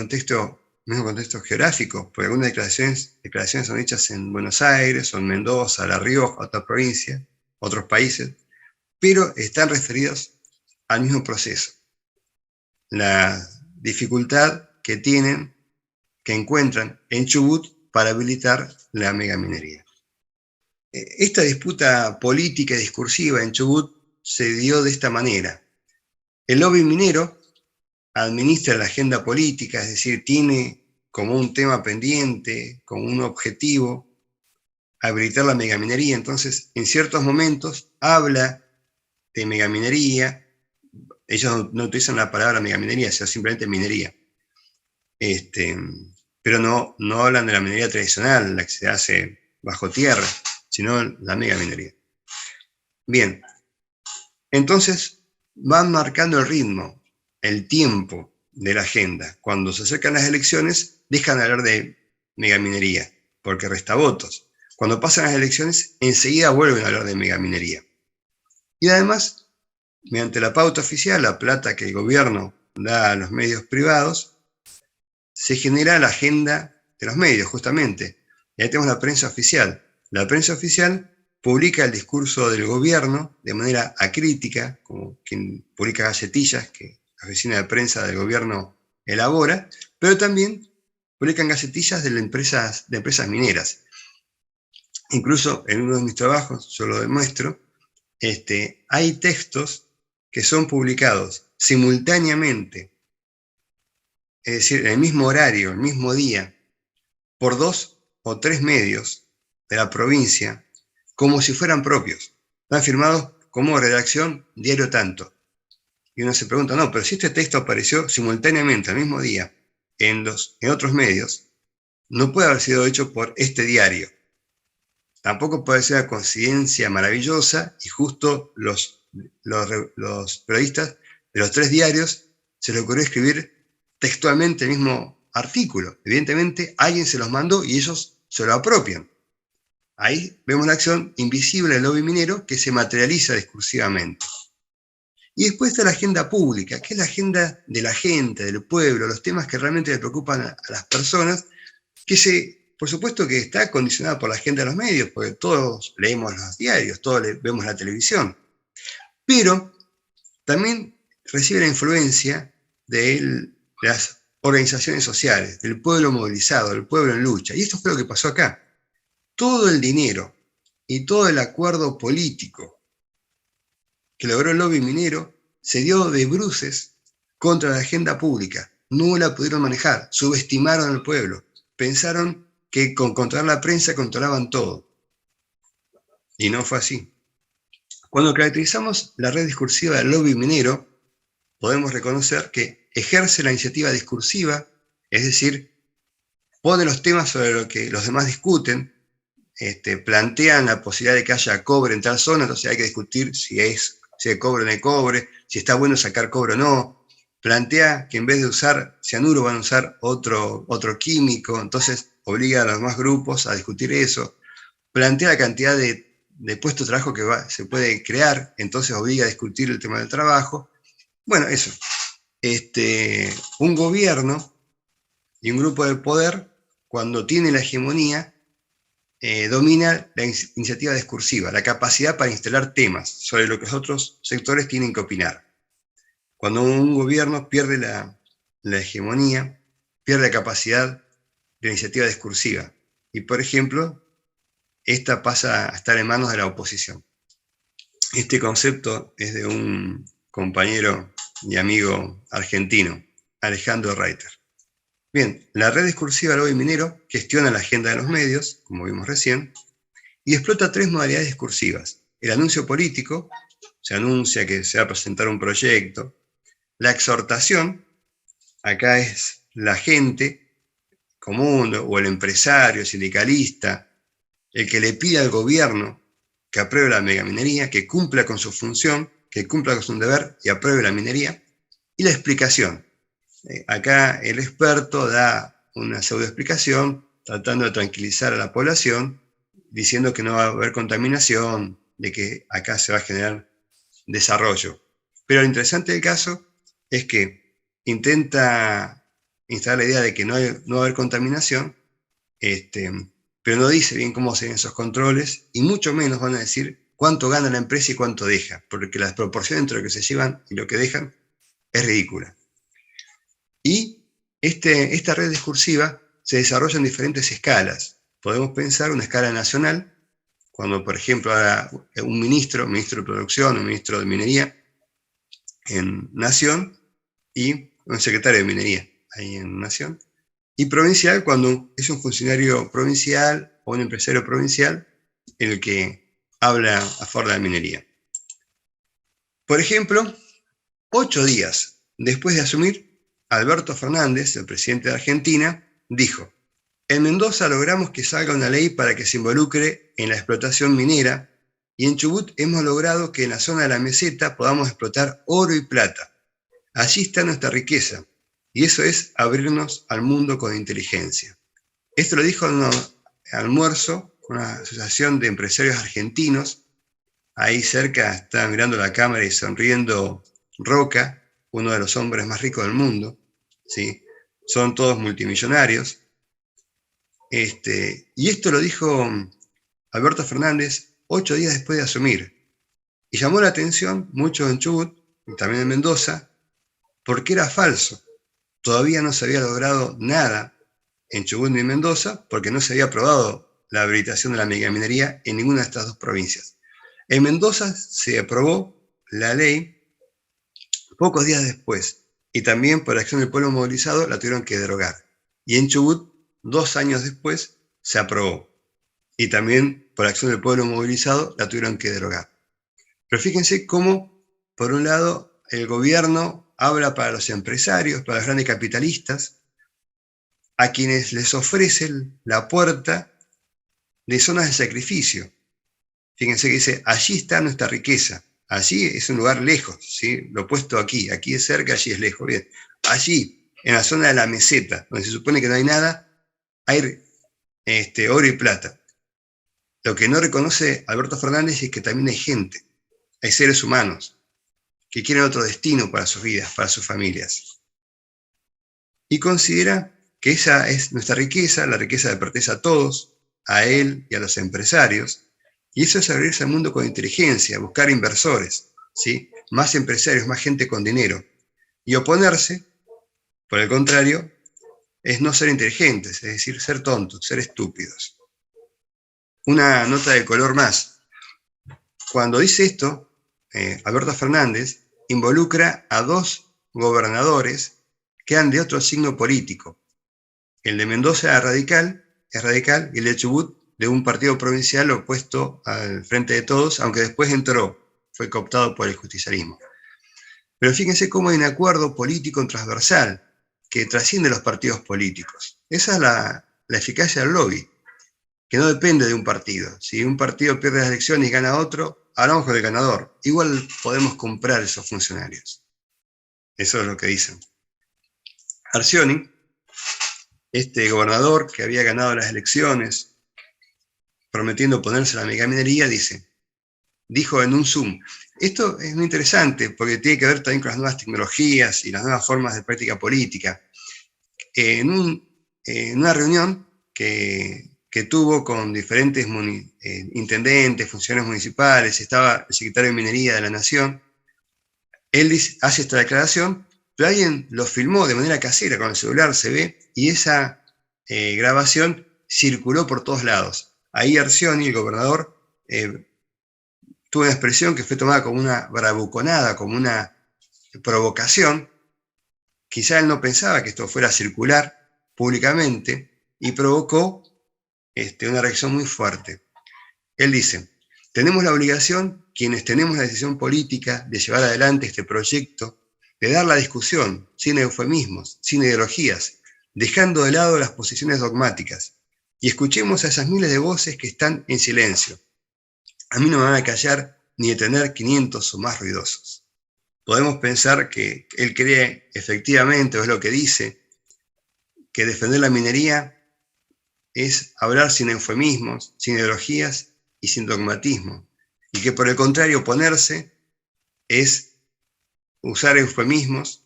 mismo contexto geográfico, porque algunas declaraciones son hechas en Buenos Aires, o en Mendoza, La Rioja, otra provincia, otros países, pero están referidos al mismo proceso. La dificultad que encuentran en Chubut para habilitar la megaminería. Esta disputa política y discursiva en Chubut se dio de esta manera. El lobby minero administra la agenda política, es decir, tiene como un tema pendiente, como un objetivo, habilitar la megaminería. Entonces, en ciertos momentos habla de megaminería. Ellos no utilizan la palabra megaminería, sino simplemente minería. Pero no hablan de la minería tradicional, la que se hace bajo tierra, sino la megaminería. Bien, entonces van marcando el ritmo, el tiempo de la agenda. Cuando se acercan las elecciones, dejan de hablar de megaminería, porque resta votos. Cuando pasan las elecciones, enseguida vuelven a hablar de megaminería. Y además, mediante la pauta oficial, la plata que el gobierno da a los medios privados, se genera la agenda de los medios, justamente. Y ahí tenemos la prensa oficial. La prensa oficial publica el discurso del gobierno de manera acrítica, como quien publica gacetillas que la oficina de prensa del gobierno elabora, pero también publican gacetillas de empresas mineras. Incluso en uno de mis trabajos, yo lo demuestro, hay textos que son publicados simultáneamente, es decir, en el mismo horario, el mismo día, por 2 o 3 medios de la provincia, como si fueran propios. Están firmados como redacción diario tanto. Y uno se pregunta, no, pero si este texto apareció simultáneamente al mismo día en otros medios, no puede haber sido hecho por este diario. Tampoco puede ser una coincidencia maravillosa y justo los periodistas de los 3 diarios se les ocurrió escribir textualmente el mismo artículo. Evidentemente alguien se los mandó y ellos se lo apropian. Ahí vemos la acción invisible del lobby minero que se materializa discursivamente. Y después está la agenda pública, que es la agenda de la gente, del pueblo, los temas que realmente le preocupan a las personas, por supuesto que está condicionada por la agenda de los medios, porque todos leemos los diarios, todos vemos la televisión. Pero también recibe la influencia de las organizaciones sociales, del pueblo movilizado, del pueblo en lucha. Y esto fue lo que pasó acá. Todo el dinero y todo el acuerdo político que logró el lobby minero se dio de bruces contra la agenda pública. No la pudieron manejar, subestimaron al pueblo, pensaron que con controlar la prensa controlaban todo. Y no fue así. Cuando caracterizamos la red discursiva del lobby minero, podemos reconocer que ejerce la iniciativa discursiva, es decir, pone los temas sobre lo que los demás discuten, plantean la posibilidad de que haya cobre en tal zona, entonces hay que discutir si hay cobre o no hay cobre, si está bueno sacar cobre o no. Plantea que en vez de usar cianuro van a usar otro químico, entonces obliga a los demás grupos a discutir eso. Plantea la cantidad de puestos de trabajo que se puede crear, entonces obliga a discutir el tema del trabajo. Bueno, eso. Un gobierno y un grupo de poder, cuando tiene la hegemonía, domina la iniciativa discursiva, la capacidad para instalar temas sobre lo que los otros sectores tienen que opinar. Cuando un gobierno pierde la hegemonía, pierde la capacidad de la iniciativa discursiva. Y, por ejemplo, esta pasa a estar en manos de la oposición. Este concepto es de un compañero y amigo argentino, Alejandro Reiter. Bien, la red discursiva del lobby minero gestiona la agenda de los medios, como vimos recién, y explota 3 modalidades discursivas. El anuncio político, se anuncia que se va a presentar un proyecto. La exhortación, acá es la gente común o el empresario, sindicalista, el que le pide al gobierno que apruebe la megaminería, que cumpla con su función, que cumpla con su deber y apruebe la minería. Y la explicación. Acá el experto da una pseudoexplicación tratando de tranquilizar a la población, diciendo que no va a haber contaminación, de que acá se va a generar desarrollo. Pero lo interesante del caso es que intenta instalar la idea de que no va a haber contaminación, pero no dice bien cómo se ven esos controles, y mucho menos van a decir cuánto gana la empresa y cuánto deja, porque la proporción entre lo que se llevan y lo que dejan es ridícula. Y esta red discursiva se desarrolla en diferentes escalas. Podemos pensar una escala nacional, cuando, por ejemplo, un ministro de producción, un ministro de minería en Nación, y un secretario de minería ahí en Nación. Y provincial, cuando es un funcionario provincial o un empresario provincial el que habla a favor de la minería. Por ejemplo, 8 días después de asumir, Alberto Fernández, el presidente de Argentina, dijo: en Mendoza logramos que salga una ley para que se involucre en la explotación minera, y en Chubut hemos logrado que en la zona de la meseta podamos explotar oro y plata. Allí está nuestra riqueza, y eso es abrirnos al mundo con inteligencia. Esto lo dijo en un almuerzo con una asociación de empresarios argentinos. Ahí cerca está mirando la cámara y sonriendo Roca, uno de los hombres más ricos del mundo, ¿sí? Son todos multimillonarios. Y esto lo dijo Alberto Fernández 8 días después de asumir. Y llamó la atención mucho en Chubut y también en Mendoza, porque era falso. Todavía no se había logrado nada en Chubut ni en Mendoza, porque no se había aprobado la habilitación de la megaminería en ninguna de estas 2 provincias. En Mendoza se aprobó la ley pocos días después, y también por acción del pueblo movilizado la tuvieron que derogar. Y en Chubut, 2 años después, se aprobó, y también por acción del pueblo movilizado la tuvieron que derogar. Pero fíjense cómo, por un lado, el gobierno habla para los empresarios, para los grandes capitalistas, a quienes les ofrecen la puerta de zonas de sacrificio. Fíjense que dice: allí está nuestra riqueza. Allí es un lugar lejos, ¿sí? Lo he puesto aquí es cerca, allí es lejos. Bien, allí, en la zona de la meseta, donde se supone que no hay nada, hay oro y plata. Lo que no reconoce Alberto Fernández es que también hay gente, hay seres humanos, que quieren otro destino para sus vidas, para sus familias. Y considera que esa es nuestra riqueza, la riqueza le pertenece a todos, a él y a los empresarios, y eso es abrirse al mundo con inteligencia, buscar inversores, ¿sí? Más empresarios, más gente con dinero. Y oponerse, por el contrario, es no ser inteligentes, es decir, ser tontos, ser estúpidos. Una nota de color más. Cuando dice esto, Alberto Fernández involucra a 2 gobernadores que eran de otro signo político. El de Mendoza es radical, y el de Chubut de un partido provincial opuesto al Frente de Todos, aunque después fue cooptado por el justicialismo. Pero fíjense cómo hay un acuerdo político transversal que trasciende los partidos políticos. Esa es la eficacia del lobby, que no depende de un partido. Si un partido pierde las elecciones y gana otro, hablamos con el ganador. Igual podemos comprar esos funcionarios. Eso es lo que dicen. Arcioni, este gobernador que había ganado las elecciones prometiendo oponerse a la megaminería, dijo en un Zoom: esto es muy interesante porque tiene que ver también con las nuevas tecnologías y las nuevas formas de práctica política. En una reunión que que tuvo con diferentes intendentes, funcionarios municipales, estaba el secretario de Minería de la Nación. Él hace esta declaración, pero alguien lo filmó de manera casera, con el celular se ve, y esa grabación circuló por todos lados. Ahí Arcioni, el gobernador, tuvo una expresión que fue tomada como una bravuconada, como una provocación. Quizá él no pensaba que esto fuera a circular públicamente y provocó una reacción muy fuerte. Él dice: tenemos la obligación, quienes tenemos la decisión política de llevar adelante este proyecto, de dar la discusión, sin eufemismos, sin ideologías, dejando de lado las posiciones dogmáticas, y escuchemos a esas miles de voces que están en silencio. A mí no me van a callar ni detener 500 o más ruidosos. Podemos pensar que él cree efectivamente, o es lo que dice, que defender la minería es hablar sin eufemismos, sin ideologías y sin dogmatismo, y que por el contrario oponerse es usar eufemismos,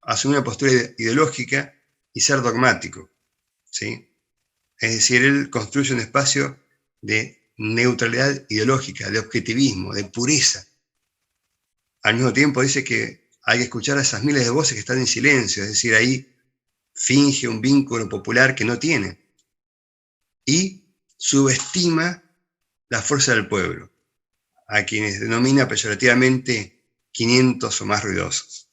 asumir una postura ideológica y ser dogmático, ¿sí? Es decir, él construye un espacio de neutralidad ideológica, de objetivismo, de pureza. Al mismo tiempo dice que hay que escuchar a esas miles de voces que están en silencio, es decir, ahí finge un vínculo popular que no tiene y subestima la fuerza del pueblo, a quienes denomina peyorativamente 500 o más ruidosos.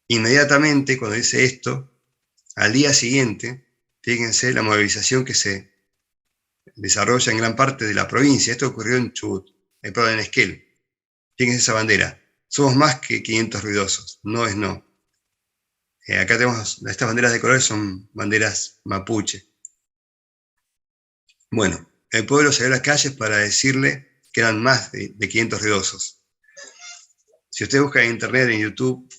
Inmediatamente, cuando dice esto, al día siguiente, fíjense la movilización que se desarrolla en gran parte de la provincia. Esto ocurrió en Chubut, en Esquel. Fíjense esa bandera. Somos más que 500 ruidosos, no es no. Acá tenemos, estas banderas de colores son banderas mapuche. Bueno, el pueblo salió a las calles para decirle que eran más de 500 ruidosos. Si usted busca en internet, en YouTube,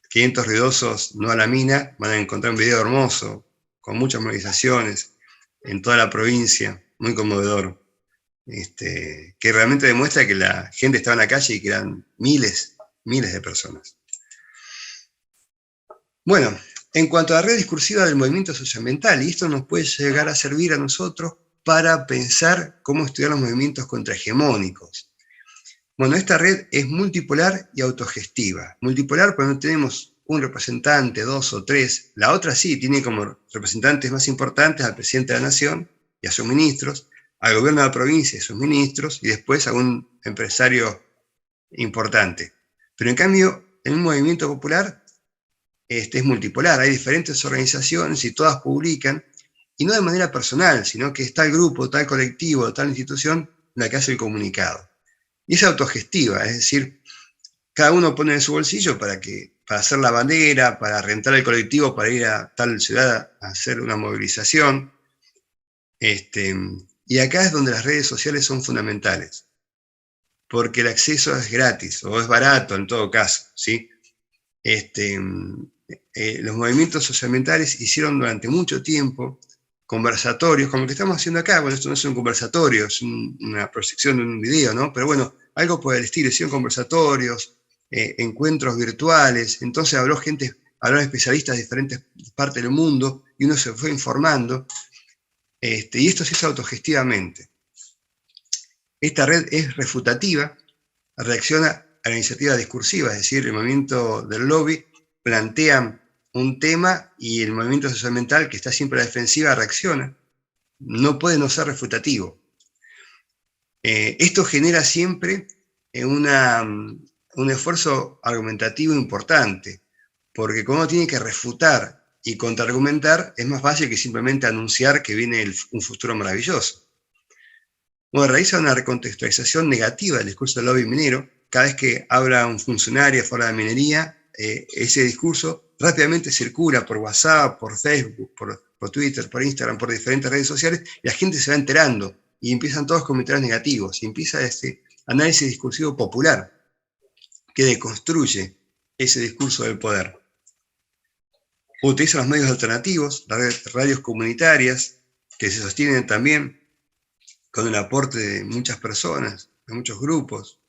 500 ruidosos no a la mina, van a encontrar un video hermoso, con muchas movilizaciones en toda la provincia, muy conmovedor, que realmente demuestra que la gente estaba en la calle y que eran miles de personas. Bueno, en cuanto a la red discursiva del movimiento socioambiental, y esto nos puede llegar a servir a nosotros para pensar cómo estudiar los movimientos contrahegemónicos. Bueno, esta red es multipolar y autogestiva. Multipolar porque no tenemos un representante, 2 o 3. La otra sí, tiene como representantes más importantes al presidente de la Nación y a sus ministros, al gobierno de la provincia y a sus ministros, y después a un empresario importante. Pero en cambio, en un movimiento popular, es multipolar. Hay diferentes organizaciones y todas publican, y no de manera personal, sino que está el grupo, tal colectivo, tal institución, la que hace el comunicado. Y es autogestiva, es decir, cada uno pone en su bolsillo para hacer la bandera, para rentar el colectivo, para ir a tal ciudad a hacer una movilización. Y acá es donde las redes sociales son fundamentales, porque el acceso es gratis, o es barato en todo caso, ¿sí? Los movimientos socioambientales hicieron durante mucho tiempo conversatorios, como el que estamos haciendo acá. Bueno, esto no es un conversatorio, es una proyección de un video, ¿no? Pero bueno, algo por el estilo, hicieron conversatorios, encuentros virtuales. Entonces hablaron especialistas de diferentes partes del mundo y uno se fue informando, y esto se hizo autogestivamente. Esta red es refutativa, reacciona a la iniciativa discursiva, es decir, el movimiento del lobby plantea un tema y el movimiento socioambiental, que está siempre a la defensiva, reacciona. No puede no ser refutativo. Esto genera siempre un esfuerzo argumentativo importante, porque como uno tiene que refutar y contraargumentar, es más fácil que simplemente anunciar que viene un futuro maravilloso. Bueno, realiza una recontextualización negativa del discurso del lobby minero. Cada vez que habla un funcionario fuera de la minería, ese discurso rápidamente circula por WhatsApp, por Facebook, por Twitter, por Instagram, por diferentes redes sociales, y la gente se va enterando, y empiezan todos comentarios negativos, y empieza este análisis discursivo popular, que deconstruye ese discurso del poder. Utiliza los medios alternativos, las radios comunitarias, que se sostienen también con el aporte de muchas personas, de muchos grupos,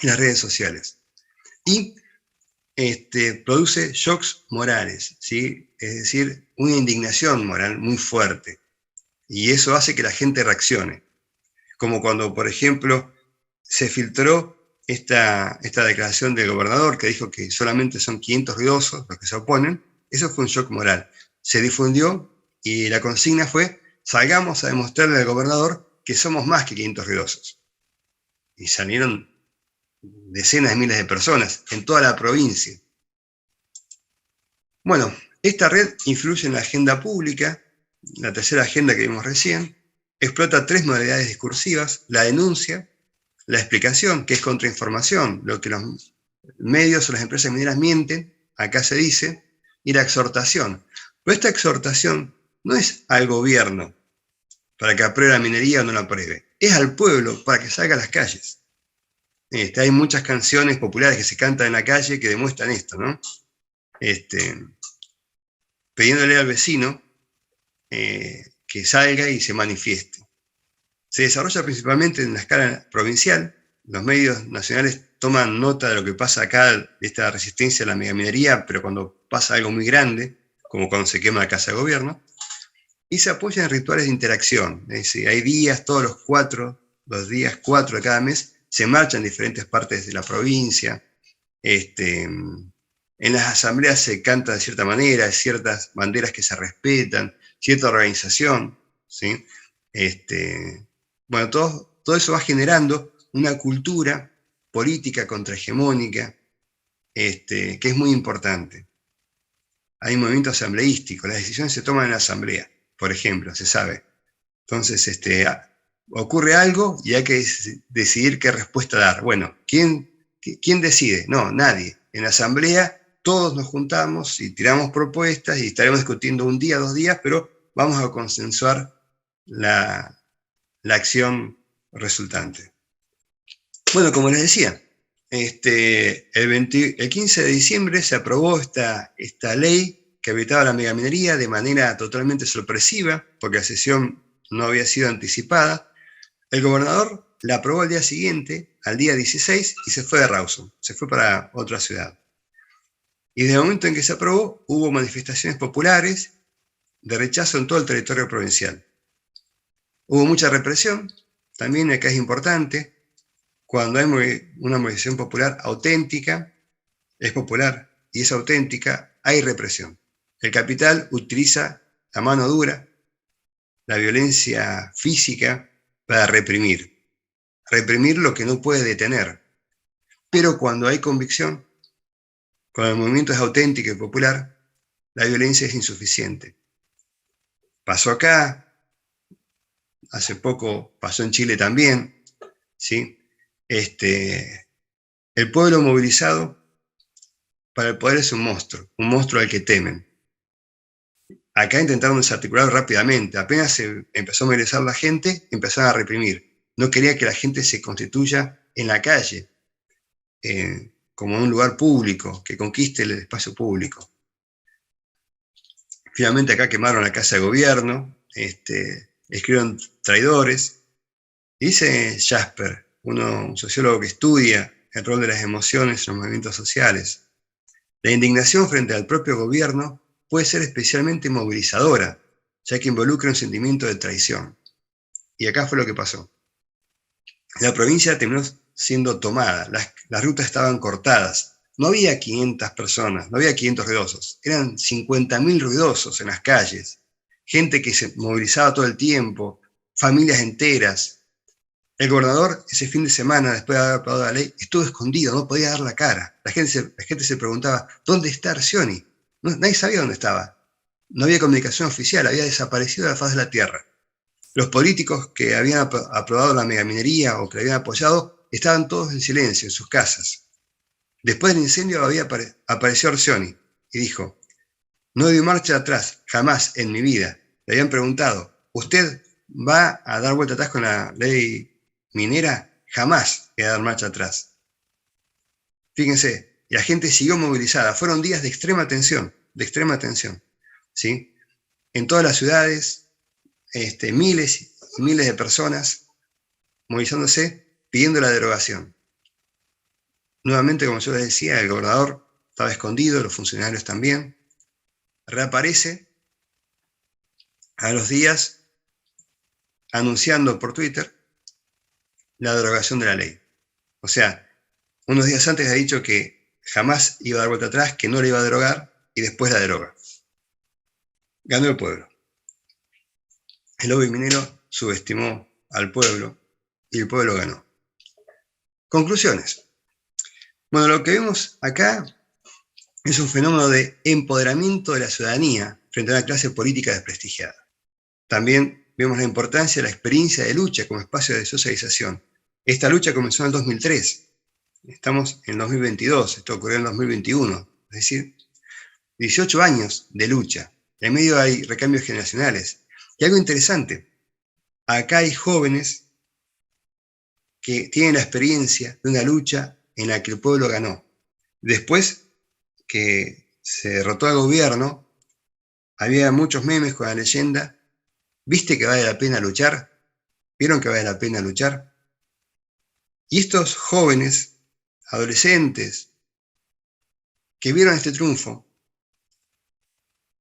y las redes sociales. Y produce shocks morales, ¿sí? Es decir, una indignación moral muy fuerte. Y eso hace que la gente reaccione. Como cuando, por ejemplo, se filtró esta declaración del gobernador que dijo que solamente son 500 ruidosos los que se oponen. Eso fue un shock moral. Se difundió y la consigna fue: salgamos a demostrarle al gobernador que somos más que 500 ruidosos. Y salieron decenas de miles de personas en toda la provincia. Bueno, esta red influye en la agenda pública, la tercera agenda que vimos recién, explota 3 modalidades discursivas: la denuncia, la explicación, que es contrainformación, lo que los medios o las empresas mineras mienten, acá se dice, y la exhortación. Pero esta exhortación no es al gobierno para que apruebe la minería o no la apruebe, es al pueblo para que salga a las calles. Hay muchas canciones populares que se cantan en la calle que demuestran esto, ¿no? Pidiéndole al vecino que salga y se manifieste. Se desarrolla principalmente en la escala provincial. Los medios nacionales toman nota de lo que pasa acá, de esta resistencia a la megaminería, pero cuando pasa algo muy grande, como cuando se quema la casa de gobierno, y se apoya en rituales de interacción. Es decir, hay días, todos los días 4 de cada mes, se marchan en diferentes partes de la provincia. En las asambleas se canta de cierta manera, hay ciertas banderas que se respetan, cierta organización, ¿sí? Bueno, todo eso va generando una cultura política contrahegemónica que es muy importante. Hay movimiento asambleístico, las decisiones se toman en la asamblea, por ejemplo, se sabe. Entonces, ocurre algo y hay que decidir qué respuesta dar. Bueno, ¿quién decide? No, nadie. En la asamblea todos nos juntamos y tiramos propuestas y estaremos discutiendo un día, 2 días, pero vamos a consensuar la acción resultante. Bueno, como les decía, el 15 de diciembre se aprobó esta ley que habilitaba la megaminería de manera totalmente sorpresiva, porque la sesión no había sido anticipada. El gobernador la aprobó al día siguiente, al día 16, y se fue de Rawson, se fue para otra ciudad. Y desde el momento en que se aprobó, hubo manifestaciones populares de rechazo en todo el territorio provincial. Hubo mucha represión, también acá es importante, cuando hay una movilización popular auténtica, es popular y es auténtica, hay represión. El capital utiliza la mano dura, la violencia física para reprimir lo que no puede detener. Pero cuando hay convicción, cuando el movimiento es auténtico y popular, la violencia es insuficiente. Pasó acá, hace poco pasó en Chile también, ¿sí? El pueblo movilizado para el poder es un monstruo al que temen. Acá intentaron desarticular rápidamente, apenas se empezó a movilizar la gente, empezaron a reprimir. No quería que la gente se constituya en la calle, como un lugar público, que conquiste el espacio público. Finalmente acá quemaron la casa de gobierno, escribieron traidores. Dice Jasper, un sociólogo que estudia el rol de las emociones en los movimientos sociales: la indignación frente al propio gobierno puede ser especialmente movilizadora, ya que involucra un sentimiento de traición. Y acá fue lo que pasó. La provincia terminó siendo tomada, las rutas estaban cortadas, no había 500 personas, no había 500 ruidosos, eran 50.000 ruidosos en las calles, gente que se movilizaba todo el tiempo, familias enteras. El gobernador ese fin de semana, después de haber aprobado la ley, estuvo escondido, no podía dar la cara. La gente se preguntaba, ¿dónde está Arcioni? Nadie sabía dónde estaba. No había comunicación oficial, había desaparecido de la faz de la tierra. Los políticos que habían aprobado la megaminería o que la habían apoyado estaban todos en silencio en sus casas. Después del incendio apareció Arcioni y dijo: no dio marcha atrás, jamás en mi vida. Le habían preguntado, ¿usted va a dar vuelta atrás con la ley minera? Jamás voy a dar marcha atrás. Fíjense, la gente siguió movilizada. Fueron días de extrema tensión, ¿sí? En todas las ciudades, miles y miles de personas movilizándose, pidiendo la derogación. Nuevamente, como yo les decía, el gobernador estaba escondido, los funcionarios también. Reaparece a los días anunciando por Twitter la derogación de la ley. O sea, unos días antes ha dicho que jamás iba a dar vuelta atrás, que no la iba a derogar, y después la deroga. Ganó el pueblo. El lobby minero subestimó al pueblo y el pueblo ganó. Conclusiones. Bueno, lo que vemos acá es un fenómeno de empoderamiento de la ciudadanía frente a una clase política desprestigiada. También vemos la importancia de la experiencia de lucha como espacio de socialización. Esta lucha comenzó en el 2003. Estamos en 2022, esto ocurrió en 2021. Es decir, 18 años de lucha. En medio hay recambios generacionales. Y algo interesante, acá hay jóvenes que tienen la experiencia de una lucha en la que el pueblo ganó. Después que se derrotó al gobierno, había muchos memes con la leyenda: ¿viste que vale la pena luchar? ¿Vieron que vale la pena luchar? Y estos jóvenes, adolescentes, que vieron este triunfo,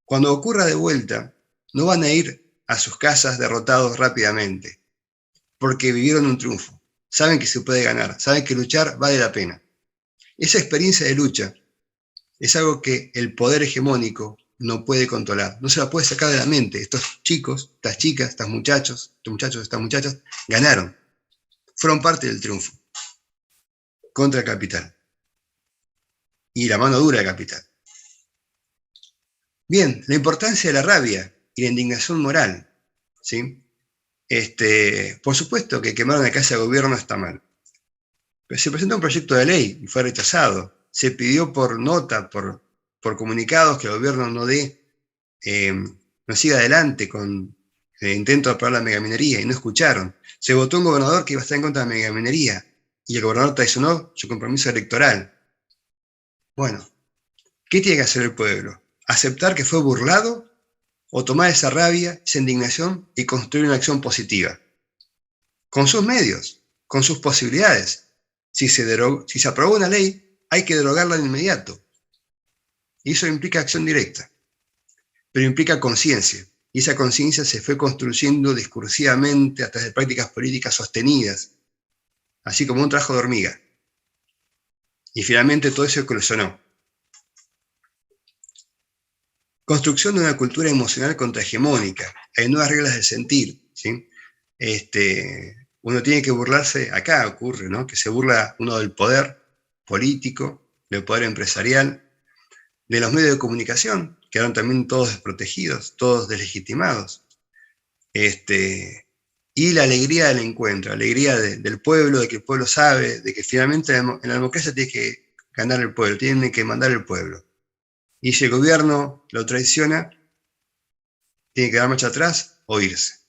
cuando ocurra de vuelta, no van a ir a sus casas derrotados rápidamente, porque vivieron un triunfo. Saben que se puede ganar, saben que luchar vale la pena. Esa experiencia de lucha es algo que el poder hegemónico no puede controlar, no se la puede sacar de la mente. Estos chicos, estas chicas, estos muchachos, estas muchachas, ganaron, fueron parte del triunfo contra el capital y la mano dura del capital. Bien, la importancia de la rabia y la indignación moral, ¿sí? Por supuesto que quemar una casa de gobierno está mal, pero se presentó un proyecto de ley y fue rechazado. Se pidió por nota, por comunicados, que el gobierno no siga adelante con el intento de aprobar la megaminería, y no escucharon. Se votó un gobernador que iba a estar en contra de la megaminería, y el gobernador traicionó su compromiso electoral. Bueno, ¿qué tiene que hacer el pueblo? ¿Aceptar que fue burlado o tomar esa rabia, esa indignación y construir una acción positiva? Con sus medios, con sus posibilidades. Si se aprobó una ley, hay que derogarla de inmediato. Y eso implica acción directa, pero implica conciencia. Y esa conciencia se fue construyendo discursivamente a través de prácticas políticas sostenidas, así como un trabajo de hormiga. Y finalmente todo eso eclosionó. Construcción de una cultura emocional contrahegemónica. Hay nuevas reglas del sentir, ¿sí? Uno tiene que burlarse, acá ocurre, ¿no?, que se burla uno del poder político, del poder empresarial, de los medios de comunicación, quedaron también todos desprotegidos, todos deslegitimados. Y la alegría del encuentro, la alegría del pueblo, de que el pueblo sabe, de que finalmente en la democracia tiene que ganar el pueblo, tiene que mandar el pueblo. Y si el gobierno lo traiciona, tiene que dar marcha atrás o irse.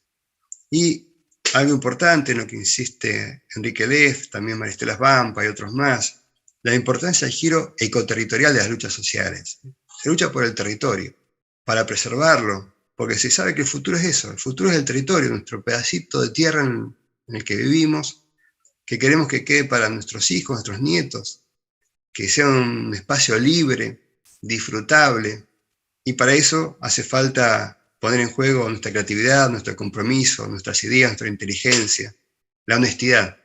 Y algo importante en lo que insiste Enrique Leff, también Maristela Svampa y otros más, la importancia del giro ecoterritorial de las luchas sociales. Se lucha por el territorio, para preservarlo, porque se sabe que el futuro es eso, el futuro es el territorio, nuestro pedacito de tierra en el que vivimos, que queremos que quede para nuestros hijos, nuestros nietos, que sea un espacio libre, disfrutable, y para eso hace falta poner en juego nuestra creatividad, nuestro compromiso, nuestras ideas, nuestra inteligencia, la honestidad.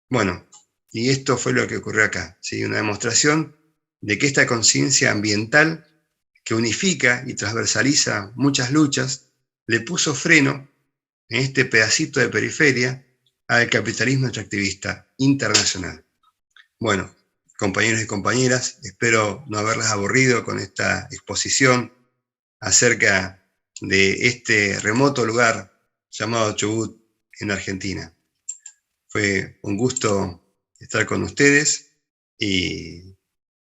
Bueno, y esto fue lo que ocurrió acá, ¿sí? Una demostración de que esta conciencia ambiental que unifica y transversaliza muchas luchas, le puso freno en este pedacito de periferia al capitalismo extractivista internacional. Bueno, compañeros y compañeras, espero no haberlas aburrido con esta exposición acerca de este remoto lugar llamado Chubut en Argentina. Fue un gusto estar con ustedes y,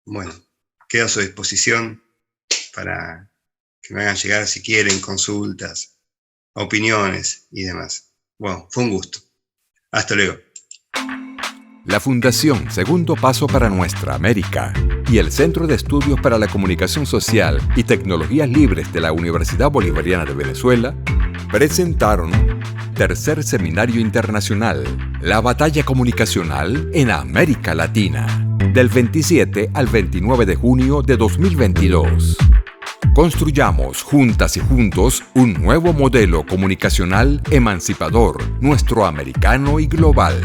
bueno, quedo a su disposición para que me hagan llegar, si quieren, consultas, opiniones y demás. Bueno, fue un gusto. Hasta luego. La Fundación Segundo Paso para Nuestra América y el Centro de Estudios para la Comunicación Social y Tecnologías Libres de la Universidad Bolivariana de Venezuela presentaron Tercer Seminario Internacional, la batalla comunicacional en América Latina. del 27 al 29 de junio de 2022. Construyamos juntas y juntos un nuevo modelo comunicacional emancipador, nuestro americano y global.